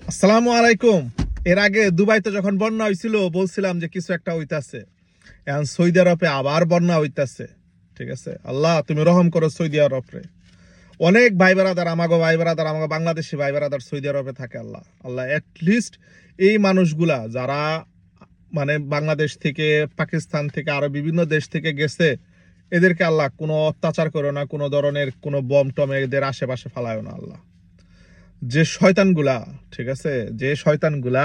আসসালামু আলাইকুম। এর আগে দুবাইতে যখন বন্যা হয়েছিল বলছিলাম যে কিছু একটা হইতাছে। এখন সৌদি আরবে আবার বন্যা হইতাছে। ঠিক আছে, আল্লাহ তুমি রহম করো সৌদি আরবে। অনেক ভাই বেড়াদার আমাগো বাংলাদেশি ভাই বেড়াদার সৌদি আরবে থাকে। আল্লাহ আল্লাহ লিস্ট এই মানুষগুলা যারা মানে বাংলাদেশ থেকে, পাকিস্তান থেকে, আরো বিভিন্ন দেশ থেকে গেছে, এদেরকে আল্লাহ কোনো অত্যাচার করো না, কোনো ধরনের কোনো বম টম এদের আশেপাশে ফালায় না আল্লাহ। যে শয়তানগুলা, ঠিক আছে, যে শয়তানগুলা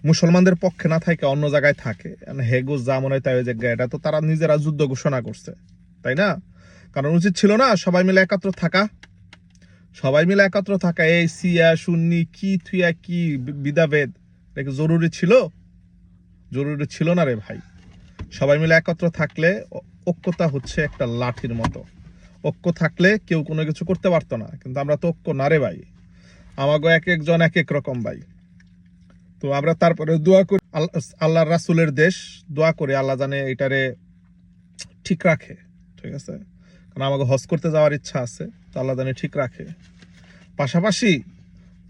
মুসলমানদের পক্ষে না থাকে অন্য জায়গায় থাকে, হেগুজ যা মনে হয় তাই ওই জায়গায়, এটা তো তারা নিজেরা যুদ্ধ ঘোষণা করছে, তাই না? কারণ উচিত ছিল না সবাই মিলে একাত্র থাকা, সবাই মিলে একাত্র থাকা। এই সিয়া সুন্নি কি থুয়া কি বিদাভেদ এটা জরুরি ছিল? জরুরি ছিল না রে ভাই। সবাই মিলে একত্র থাকলে, ঐক্যতা হচ্ছে একটা লাঠির মতো। ঐক্য থাকলে কেউ কোনো কিছু করতে পারতো না, কিন্তু আমরা তো ঐক্য না রে ভাই। আমাগো এক একজন এক এক রকম ভাই। তো আমরা তারপরে দোয়া করি আল্লাহর রাসূলের দেশ, দোয়া করি আল্লাহ জানে এটারে ঠিক রাখে। ঠিক আছে, কারণ আমাকে হজ করতে যাওয়ার ইচ্ছা আছে, তো আল্লাহ জানে ঠিক রাখে। পাশাপাশি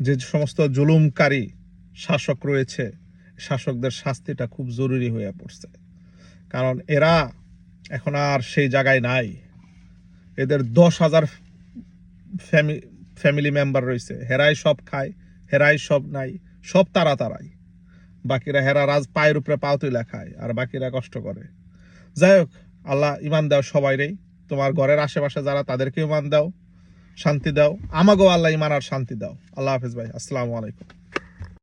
যে সমস্ত জুলুমকারী শাসক রয়েছে, শাসকদের শাস্তিটা খুব জরুরি হয়ে পড়ছে। কারণ এরা এখন আর সেই জায়গায় নাই। এদের 10,000 ফ্যামিলি মেম্বার রয়েছে, হেরাই সব খায়, হেরাই সব নাই, সব তারাই। বাকিরা হেরা রাজ পায়ের উপরে পাও তুলে খায়, আর বাকিরা কষ্ট করে। যাই হোক, আল্লাহ ইমান দাও সবাইরেই, তোমার ঘরের আশেপাশে যারা তাদেরকে ইমান দাও, শান্তি দাও। আমাকেও আল্লাহ ইমান আর শান্তি দাও। আল্লাহ হাফেজ ভাই, আসসালামু আলাইকুম।